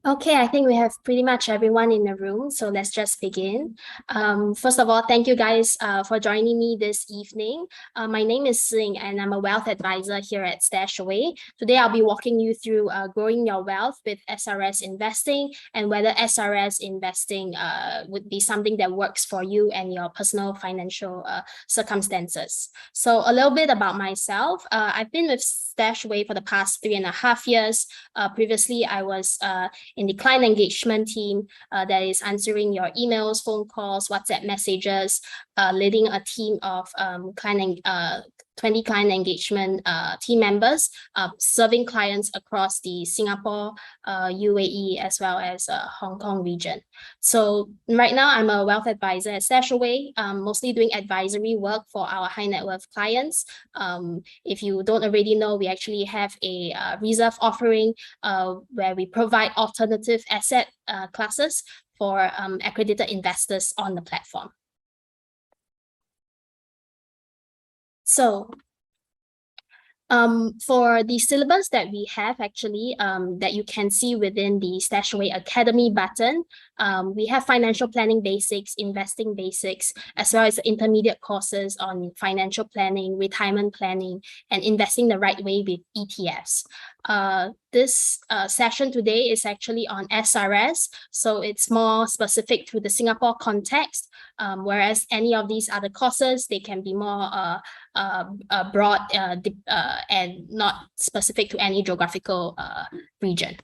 Okay, I think we have pretty much everyone in the room, so let's just begin. First of all, thank you guys for joining me this evening. My name is Ying, and I'm a wealth advisor here at StashAway. Today, I'll be walking you through growing your wealth with SRS investing and whether SRS investing would be something that works for you and your personal financial circumstances. So a little bit about myself. I've been with StashAway for the past 3.5 years. Previously, I was in the client engagement team that is answering your emails, phone calls, WhatsApp messages, leading a team of 20 client engagement team members, serving clients across the Singapore, UAE, as well as Hong Kong region. So right now, I'm a wealth advisor at StashAway, mostly doing advisory work for our high net worth clients. If you don't already know, we actually have a reserve offering where we provide alternative asset classes for accredited investors on the platform. So for the syllabus that we have actually that you can see within the StashAway Academy button, we have financial planning basics, investing basics, as well as intermediate courses on financial planning, retirement planning, and investing the right way with ETFs. This session today is actually on SRS, so it's more specific to the Singapore context, whereas any of these other courses, they can be more broad and not specific to any geographical region.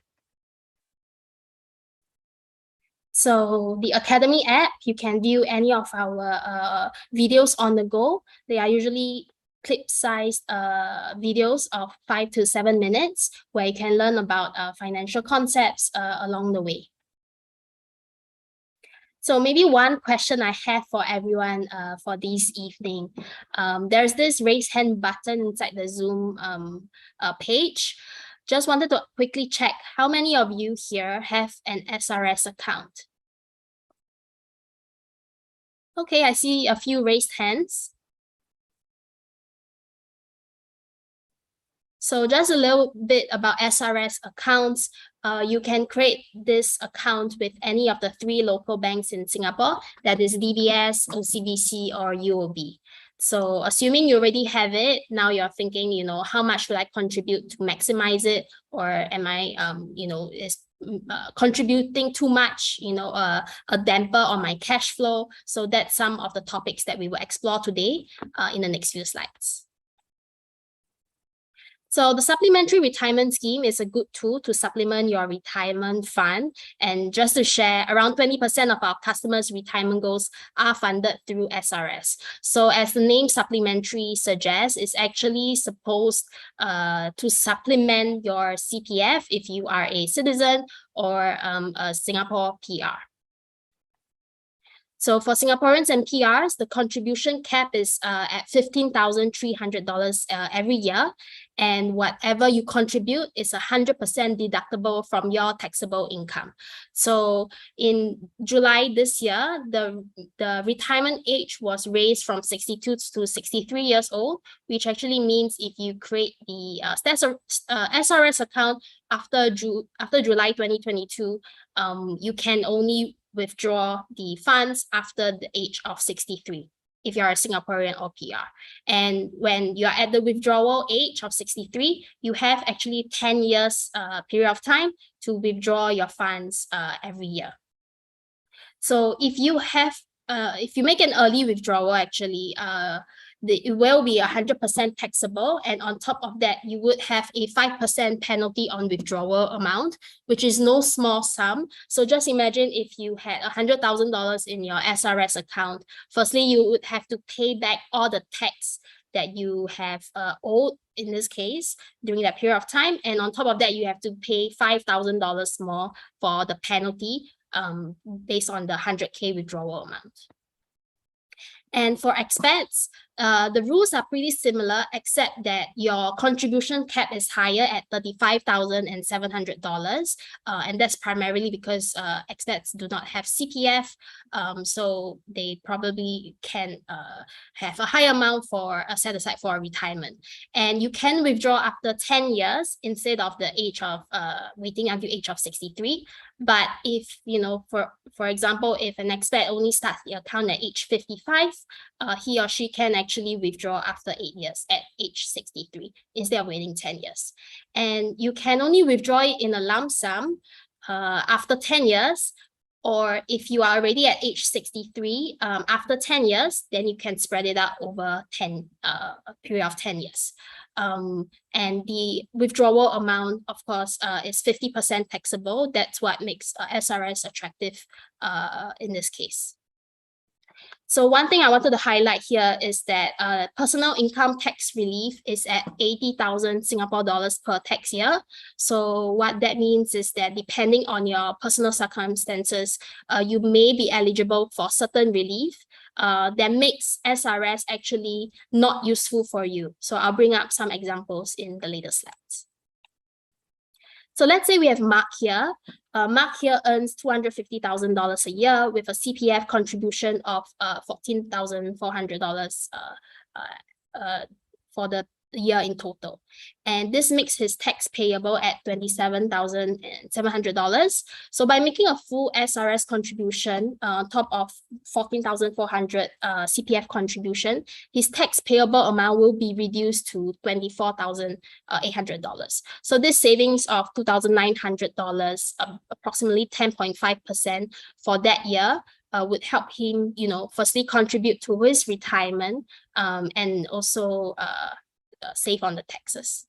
So the Academy app, you can view any of our videos on the go. They are usually clip-sized videos of 5 to 7 minutes where you can learn about financial concepts along the way. So maybe one question I have for everyone for this evening. There's this raise hand button inside the Zoom page. Just wanted to quickly check how many of you here have an SRS account? Okay, I see a few raised hands. So just a little bit about SRS accounts. You can create this account with any of the 3 local banks in Singapore, that is DBS, OCBC, or UOB. So assuming you already have it, now you're thinking, how much will I contribute to maximize it? Or am I, is contributing too much, a damper on my cash flow? So that's some of the topics that we will explore today in the next few slides. So the Supplementary Retirement Scheme is a good tool to supplement your retirement fund. And just to share, around 20% of our customers' retirement goals are funded through SRS. So as the name supplementary suggests, it's actually supposed to supplement your CPF if you are a citizen or a Singapore PR. So for Singaporeans and PRs, the contribution cap is at $15,300 every year. And whatever you contribute is 100% deductible from your taxable income. So in July this year, the retirement age was raised from 62 to 63 years old, which actually means if you create the SRS account after July 2022, you can only withdraw the funds after the age of 63 if you're a Singaporean or PR. And when you're at the withdrawal age of 63, you have actually 10 years period of time to withdraw your funds every year. So if you make an early withdrawal, actually, it will be 100% taxable. And on top of that, you would have a 5% penalty on withdrawal amount, which is no small sum. So just imagine if you had $100,000 in your SRS account. Firstly, you would have to pay back all the tax that you have owed in this case during that period of time. And on top of that, you have to pay $5,000 more for the penalty based on the 100K withdrawal amount. And for expats, The rules are pretty similar, except that your contribution cap is higher at $35,700. And that's primarily because expats do not have CPF, so they probably can have a higher amount for set aside for retirement. And you can withdraw after 10 years instead of the age of waiting until age of 63. But if, for example, if an expat only starts the account at age 55, he or she can actually withdraw after 8 years at age 63 instead of waiting 10 years. And you can only withdraw it in a lump sum after 10 years, or if you are already at age 63, after 10 years, then you can spread it out over a period of 10 years. And the withdrawal amount, of course, is 50% taxable. That's what makes SRS attractive in this case. So one thing I wanted to highlight here is that personal income tax relief is at 80,000 Singapore dollars per tax year. So what that means is that depending on your personal circumstances, you may be eligible for certain relief that makes SRS actually not useful for you. So I'll bring up some examples in the later slides. So let's say we have Mark here. Mark here earns $250,000 a year with a CPF contribution of $14,400 for the year in total. And this makes his tax payable at $27,700. So by making a full SRS contribution on top of $14,400 CPF contribution, his tax payable amount will be reduced to $24,800. So this savings of $2,900, approximately 10.5% for that year, would help him, firstly contribute to his retirement and also save on the taxes.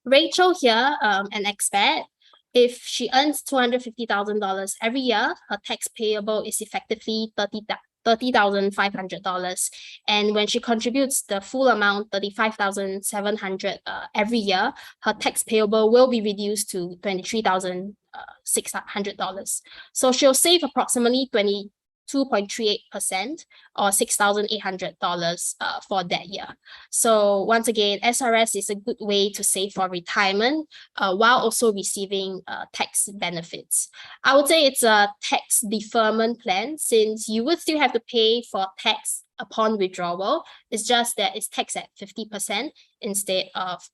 Rachel here, an expat, if she earns $250,000 every year, her tax payable is effectively $30,500. And when she contributes the full amount, $35,700 every year, her tax payable will be reduced to $23,600. So she'll save approximately 2.38% or $6,800 for that year. So once again, SRS is a good way to save for retirement while also receiving tax benefits. I would say it's a tax deferment plan, since you would still have to pay for tax upon withdrawal. It's just that it's taxed at 50% instead of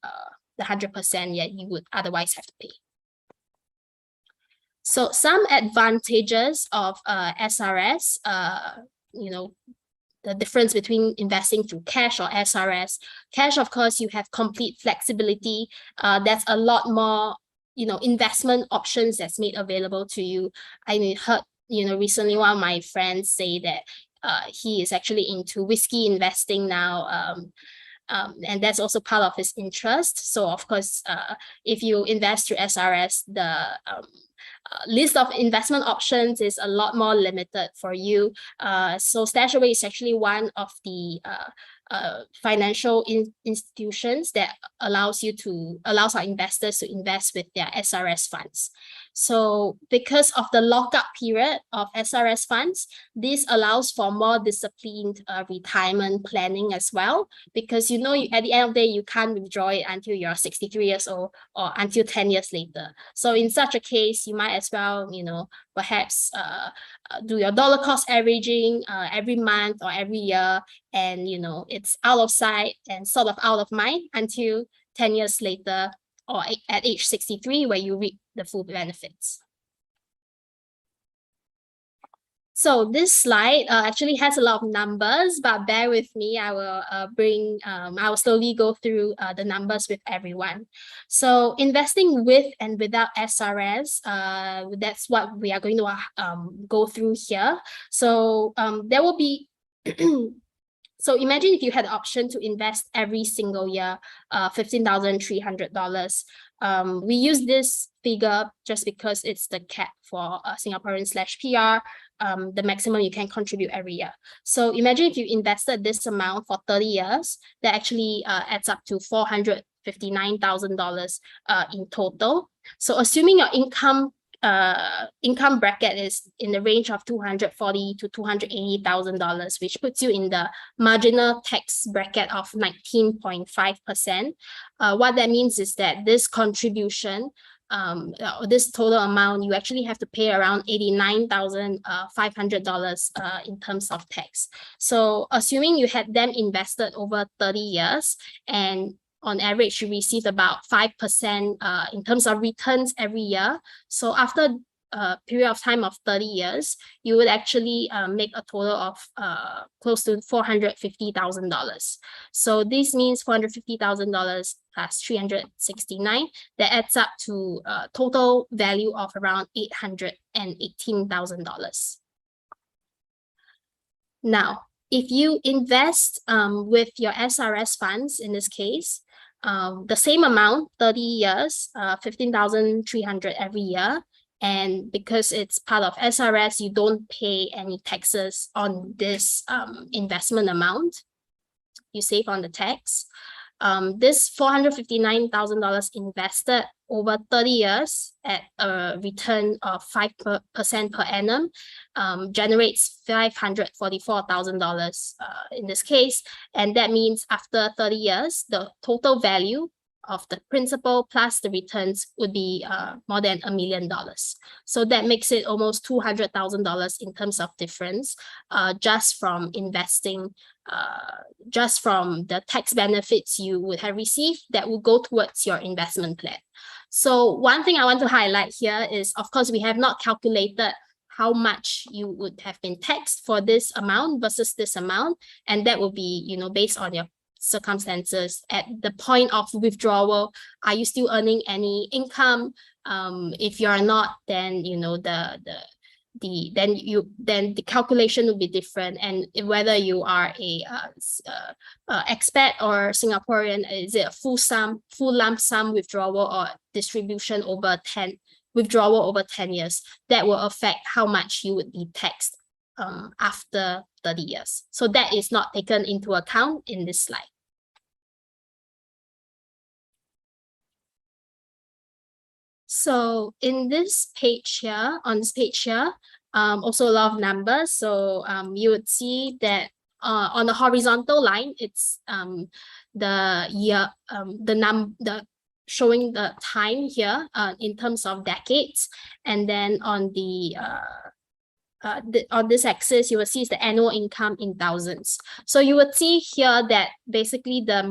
the 100% you would otherwise have to pay. So some advantages of SRS, the difference between investing through cash or SRS. Cash, of course, you have complete flexibility. There's a lot more, investment options that's made available to you. I heard, recently one of my friends say that he is actually into whiskey investing now. And that's also part of his interest. So of course, if you invest through SRS, the list of investment options is a lot more limited for you. So StashAway is actually one of the financial institutions that allows our investors to invest with their SRS funds. So because of the lockup period of SRS funds, this allows for more disciplined retirement planning as well, because at the end of the day, you can't withdraw it until you're 63 years old or until 10 years later. So in such a case, you might as well, perhaps do your dollar cost averaging every month or every year, and it's out of sight and sort of out of mind until 10 years later or at age 63, where you reap the full benefits. So this slide actually has a lot of numbers, but bear with me. I will I will slowly go through the numbers with everyone. So investing with and without SRS, that's what we are going to go through here. So there will be so imagine if you had the option to invest every single year, $15,300. We use this figure just because it's the cap for Singaporean/PR, the maximum you can contribute every year. So imagine if you invested this amount for 30 years, that actually adds up to $459,000 in total. So assuming your income income bracket is in the range of $240,000 to $280,000, which puts you in the marginal tax bracket of 19.5%. What that means is that this contribution, this total amount, you actually have to pay around $89,500 in terms of tax. So assuming you had them invested over 30 years and on average, you receive about 5% in terms of returns every year. So after a period of time of 30 years, you would actually make a total of close to $450,000. So this means $450,000 plus 369. That adds up to a total value of around $818,000. Now, if you invest with your SRS funds, in this case, the same amount, 30 years, 15,300 every year. And because it's part of SRS, you don't pay any taxes on this investment amount. You save on the tax. This $459,000 invested over 30 years at a return of 5% per annum generates $544,000 in this case. And that means after 30 years, the total value of the principal plus the returns would be more than $1 million. So that makes it almost $200,000 in terms of difference just from investing, just from the tax benefits you would have received that will go towards your investment plan. So one thing I want to highlight here is, of course, we have not calculated how much you would have been taxed for this amount versus this amount. And that will be, based on your circumstances at the point of withdrawal. Are you still earning any income? If you are not, then then the calculation will be different. And whether you are a expat or Singaporean, is it a full lump sum withdrawal or distribution over 10 years, that will affect how much you would be taxed after 30 years. So that is not taken into account in this slide. So in this page here, also a lot of numbers. So you would see that on the horizontal line, it's the year, showing the time here in terms of decades, and then on the on this axis, you will see is the annual income in thousands. So you would see here that basically the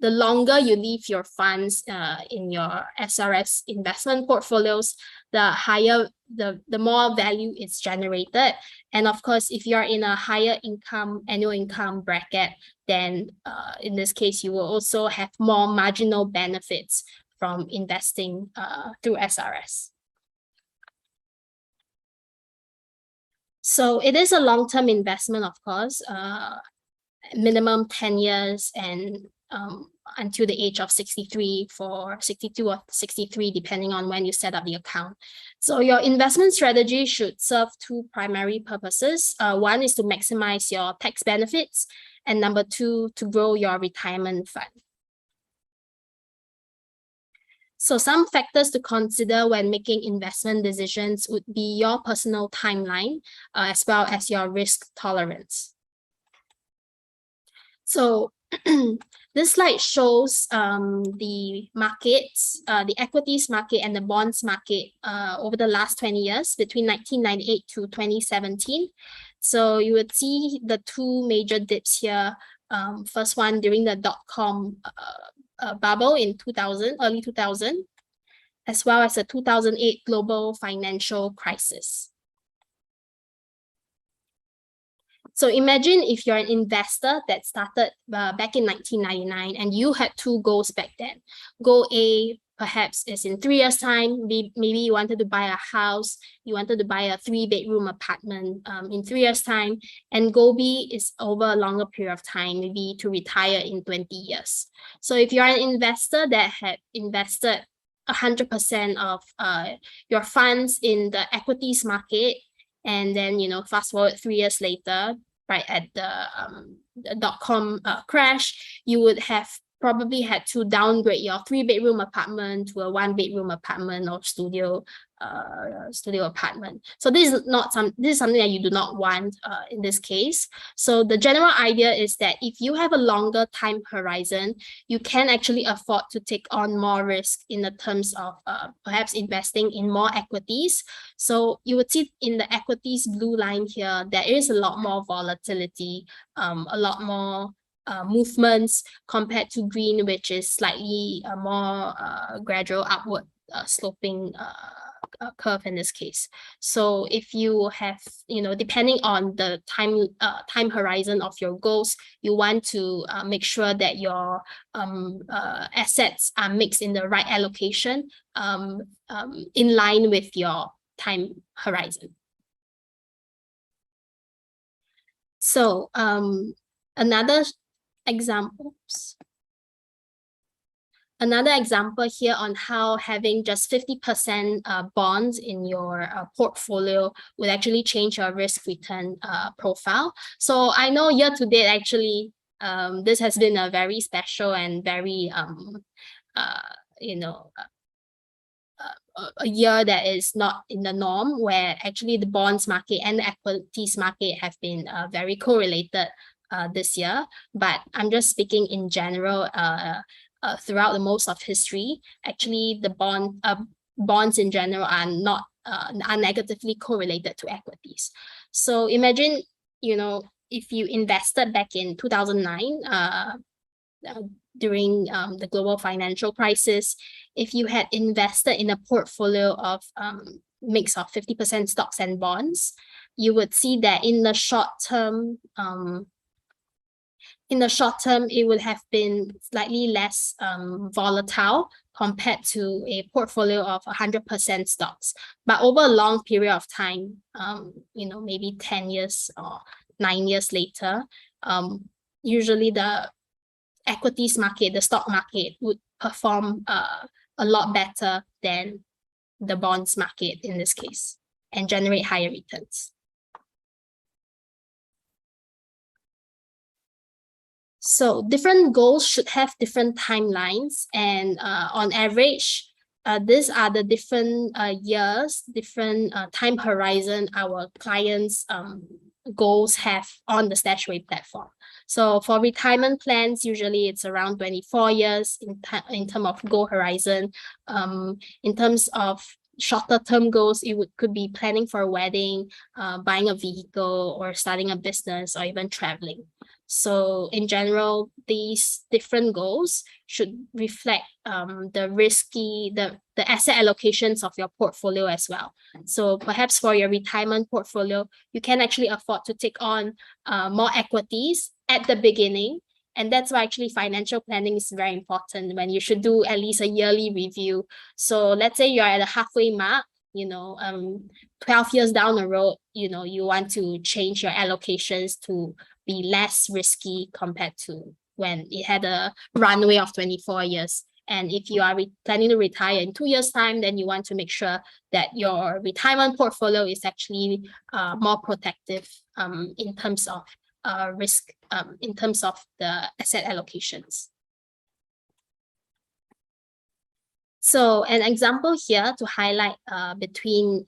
longer you leave your funds in your SRS investment portfolios, the higher, the more value is generated. And of course, if you're in a higher annual income bracket, then in this case, you will also have more marginal benefits from investing through SRS. So it is a long-term investment, of course, minimum 10 years and until the age of 63 for 62 or 63, depending on when you set up the account. So your investment strategy should serve two primary purposes. One is to maximize your tax benefits, and number two, to grow your retirement fund. So some factors to consider when making investment decisions would be your personal timeline, as well as your risk tolerance. So this slide shows the markets, the equities market and the bonds market over the last 20 years, between 1998 to 2017. So you would see the two major dips here. First one during the dot-com bubble in early 2000, as well as the 2008 global financial crisis. So imagine if you're an investor that started back in 1999 and you had two goals back then. Goal A perhaps is in 3 years' time. Maybe you wanted to buy a house, you wanted to buy a 3-bedroom apartment in 3 years' time. And goal B is over a longer period of time, maybe to retire in 20 years. So if you're an investor that had invested 100% of your funds in the equities market, and then, fast forward 3 years later, right at the dot-com crash, you would have probably had to downgrade your 3-bedroom apartment to a 1-bedroom apartment or studio apartment. So this is something that you do not want in this case. So the general idea is that if you have a longer time horizon, you can actually afford to take on more risk in the terms of perhaps investing in more equities. So you would see in the equities blue line here, there is a lot more volatility, a lot more movements compared to green, which is slightly more gradual upward sloping curve in this case. So if you have, depending on the time horizon of your goals, you want to make sure that your assets are mixed in the right allocation in line with your time horizon. So another example here on how having just 50% bonds in your portfolio would actually change your risk return profile. So I know year to date, actually, this has been a very special and very, a year that is not in the norm, where actually the bonds market and the equities market have been very correlated this year. But I'm just speaking in general. Throughout the most of history, actually the bonds in general are not are negatively correlated to equities. So imagine, if you invested back in 2009 during the global financial crisis, if you had invested in a portfolio of mix of 50% stocks and bonds, you would see that in the short term, it would have been slightly less volatile compared to a portfolio of 100% stocks. But over a long period of time, maybe 10 years or 9 years later, usually the equities market, the stock market, would perform a lot better than the bonds market in this case and generate higher returns. So different goals should have different timelines, and on average, these are the different years, different time horizon our clients' goals have on the StashAway platform. So for retirement plans, usually it's around 24 years in terms of goal horizon. In terms of shorter term goals, it could be planning for a wedding, buying a vehicle, or starting a business, or even traveling. So in general, these different goals should reflect the asset allocations of your portfolio as well. So perhaps for your retirement portfolio, you can actually afford to take on more equities at the beginning. And that's why actually financial planning is very important, when you should do at least a yearly review. So let's say you're at a halfway mark, 12 years down the road, you want to change your allocations to be less risky compared to when it had a runway of 24 years. And if you are planning to retire in 2 years' time, then you want to make sure that your retirement portfolio is actually more protective in terms of risk, in terms of the asset allocations. So an example here to highlight between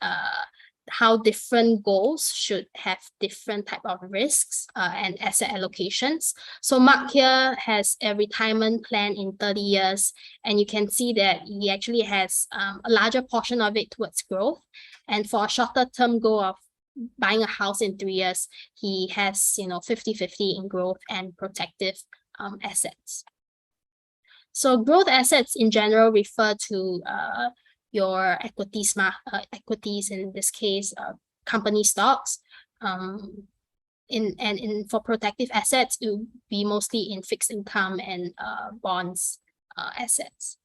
how different goals should have different type of risks and asset allocations. So Mark here has a retirement plan in 30 years, and you can see that he actually has a larger portion of it towards growth. And for a shorter term goal of buying a house in 3 years, he has 50-50 in growth and protective assets. So growth assets in general refer to your equities, in this case, company stocks. For protective assets, it will be mostly in fixed income and bonds assets.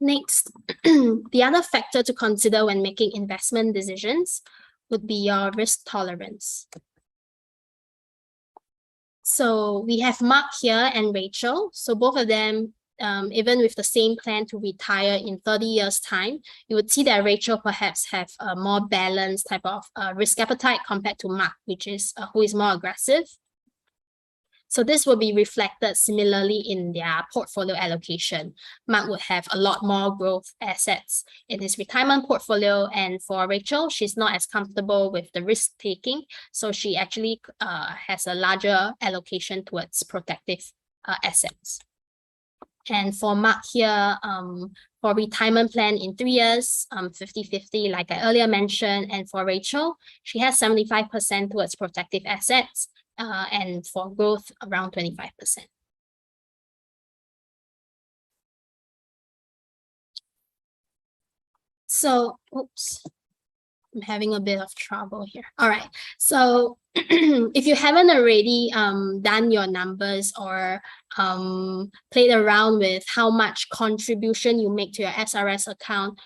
Next, the other factor to consider when making investment decisions would be your risk tolerance. So we have Mark here and Rachel. So both of them even with the same plan to retire in 30 years time, you would see that Rachel perhaps have a more balanced type of risk appetite compared to Mark, which is who is more aggressive. So this will be reflected similarly in their portfolio allocation. Mark would have a lot more growth assets in his retirement portfolio, and for Rachel, she's not as comfortable with the risk taking, so she actually has a larger allocation towards protective assets. And for Mark here, for retirement plan in 3 years, 50-50, like I earlier mentioned. And for Rachel, she has 75% towards protective assets, and for growth around 25%. So, oops, I'm having a bit of trouble here. All right. So if you haven't already done your numbers or played around with how much contribution you make to your SRS account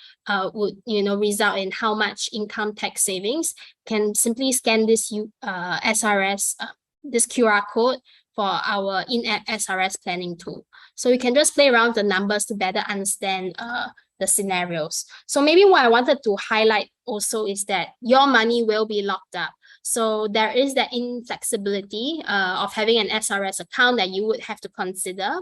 would result in how much income tax savings, can simply scan this SRS this QR code for our in-app SRS planning tool. So you can just play around with the numbers to better understand the scenarios. So maybe what I wanted to highlight also is that your money will be locked up. So there is that inflexibility of having an SRS account that you would have to consider.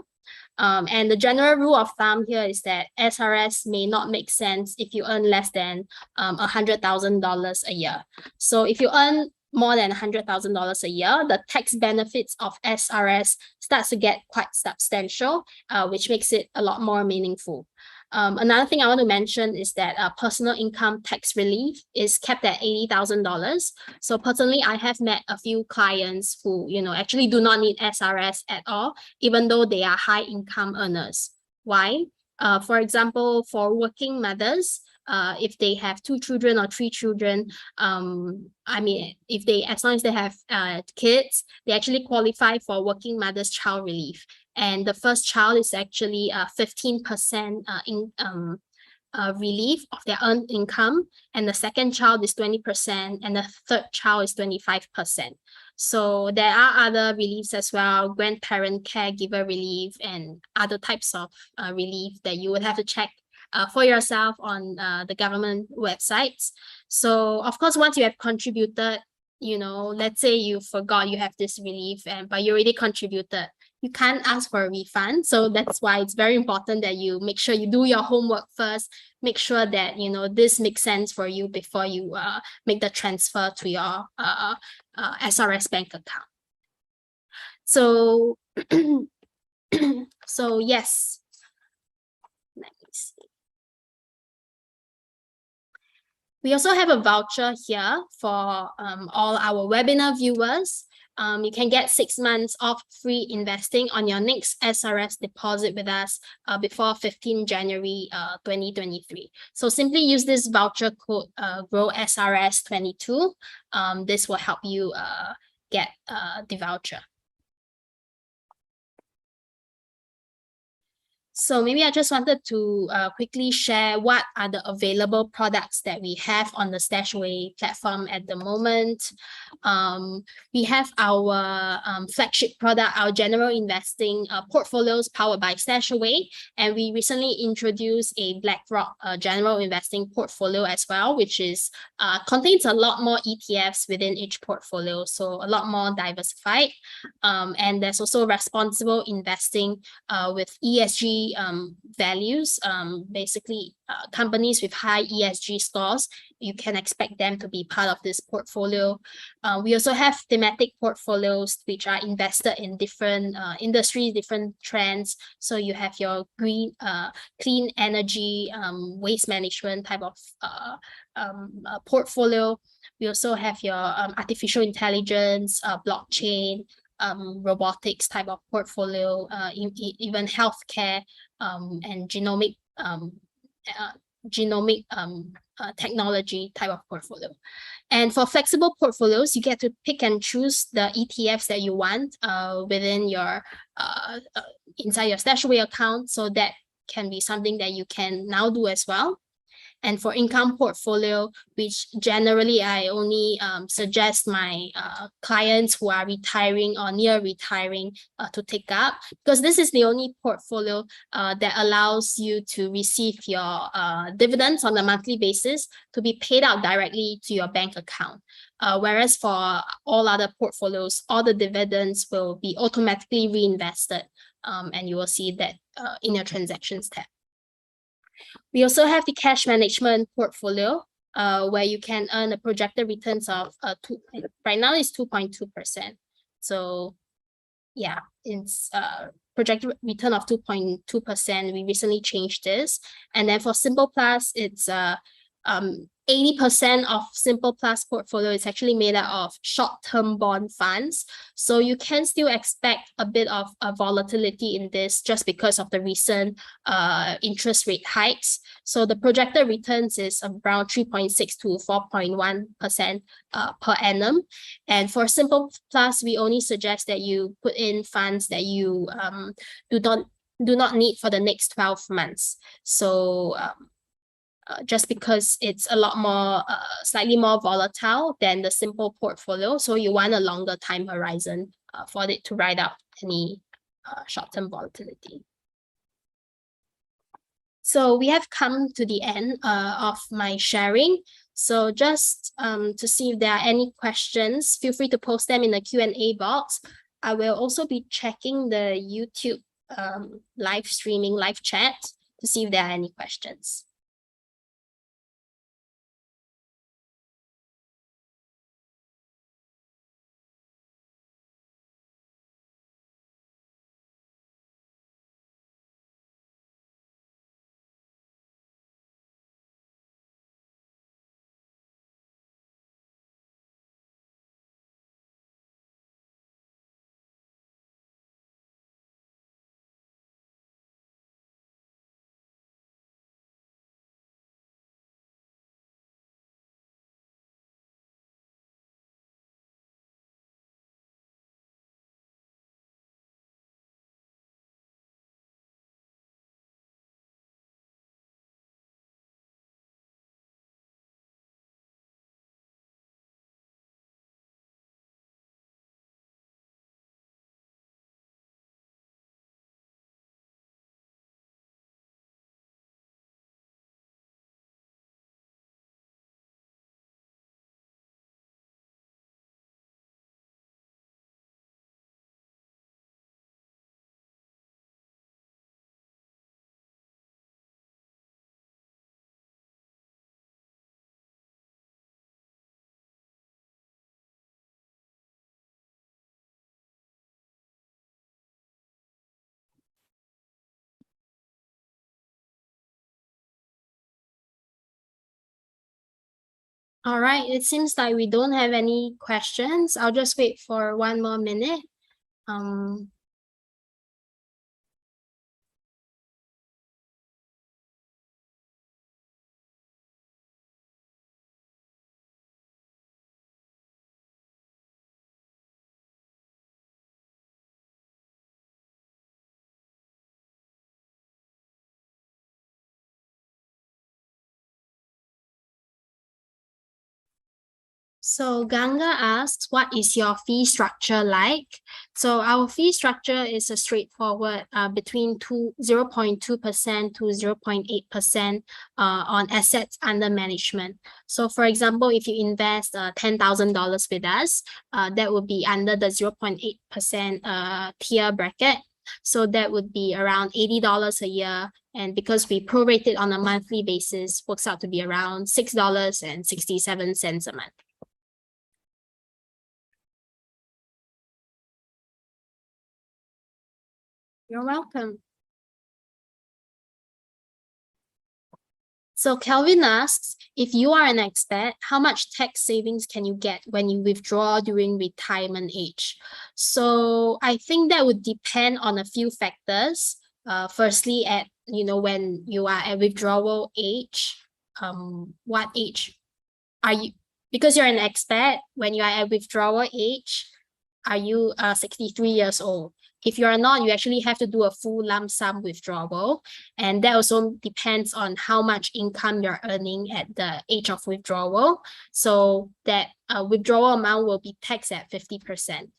And the general rule of thumb here is that SRS may not make sense if you earn less than $100,000 a year. So if you earn more than $100,000 a year, the tax benefits of SRS starts to get quite substantial, which makes it a lot more meaningful. Another thing I want to mention is that personal income tax relief is kept at $80,000. So personally, I have met a few clients who, actually do not need SRS at all, even though they are high income earners. Why? For example, for working mothers, if they have 2 children or 3 children, as long as they have kids, they actually qualify for working mothers child relief. And the first child is actually 15% relief of their earned income, and the second child is 20%, and the third child is 25%. So there are other reliefs as well, grandparent caregiver relief, and other types of relief that you would have to check for yourself on the government websites. So of course, once you have contributed, let's say you forgot you have this relief, but you already contributed, you can't ask for a refund. So that's why it's very important that you make sure you do your homework first, make sure that this makes sense for you before you make the transfer to your SRS bank account. So so yes, let me see. We also have a voucher here for all our webinar viewers. You can get 6 months of free investing on your next SRS deposit with us before 15 January 2023. So simply use this voucher code GROWSRS22. This will help you get the voucher. So maybe I just wanted to quickly share what are the available products that we have on the StashAway platform at the moment. We have our flagship product, our general investing portfolios powered by StashAway. And we recently introduced a BlackRock general investing portfolio as well, which is contains a lot more ETFs within each portfolio, so a lot more diversified. And there's also responsible investing with ESG values. Basically, companies with high ESG scores, you can expect them to be part of this portfolio. We also have thematic portfolios which are invested in different industries, different trends. So you have your green, clean energy, waste management type of portfolio. We also have your artificial intelligence, blockchain, robotics type of portfolio, even healthcare and genomic technology type of portfolio. And for flexible portfolios, you get to pick and choose the ETFs that you want within your inside your StashAway account. So that can be something that you can now do as well. And for income portfolio, which generally I only suggest my clients who are retiring or near retiring to take up, because this is the only portfolio that allows you to receive your dividends on a monthly basis to be paid out directly to your bank account. Whereas for all other portfolios, all the dividends will be automatically reinvested, and you will see that in your transactions tab. We also have the cash management portfolio, where you can earn a projected returns of right now is 2.2%. So yeah, it's projected return of 2.2%. We recently changed this. And then for Simple Plus, it's 80% of Simple Plus portfolio is actually made out of short-term bond funds. So you can still expect a bit of volatility in this just because of the recent interest rate hikes. So the projected returns is around 3.6 to 4.1% per annum. And for Simple Plus, we only suggest that you put in funds that you do not need for the next 12 months. So just because it's a lot more, slightly more volatile than the simple portfolio. So you want a longer time horizon for it to ride out any short-term volatility. So we have come to the end of my sharing. So just to see if there are any questions, feel free to post them in the Q&A box. I will also be checking the YouTube live chat to see if there are any questions. All right, it seems like we don't have any questions. I'll just wait for one more minute. So Ganga asks, what is your fee structure like? So our fee structure is a straightforward between 0.2% to 0.8% on assets under management. So for example, if you invest $10,000 with us, that would be under the 0.8% tier bracket. So that would be around $80 a year. And because we prorate it on a monthly basis, works out to be around $6.67 a month. You're welcome. So Kelvin asks, if you are an expat, how much tax savings can you get when you withdraw during retirement age? So I think that would depend on a few factors. Firstly, when you are at withdrawal age, what age are you? Because you're an expat, when you are at withdrawal age, are you 63 years old? If you are not, you actually have to do a full lump sum withdrawal. And that also depends on how much income you're earning at the age of withdrawal. So that withdrawal amount will be taxed at 50%.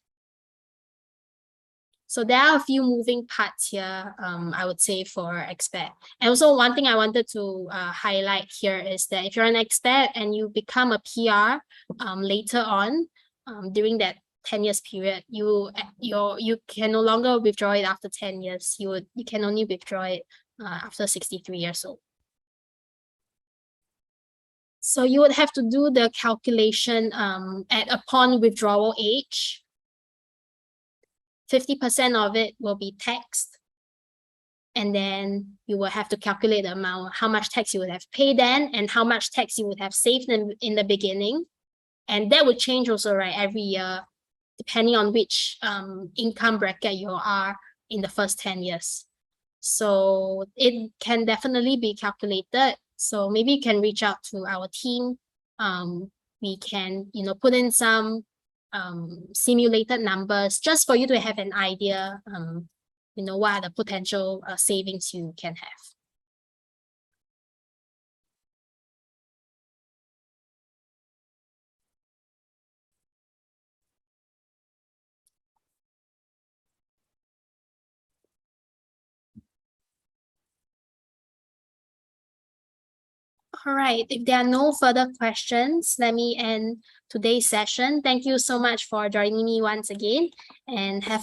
So there are a few moving parts here, I would say, for expat. And also one thing I wanted to highlight here is that if you're an expat and you become a PR later on, during that 10 years period, you can no longer withdraw it after 10 years. You can only withdraw it after 63 years old. So you would have to do the calculation upon withdrawal age. 50% of it will be taxed. And then you will have to calculate the amount, how much tax you would have paid then, and how much tax you would have saved in the beginning. And that would change also, right, every year, depending on which income bracket you are in the first 10 years. So it can definitely be calculated. So maybe you can reach out to our team. We can, put in some simulated numbers just for you to have an idea, what are the potential savings you can have. All right, if there are no further questions, let me end today's session. Thank you so much for joining me once again, and have a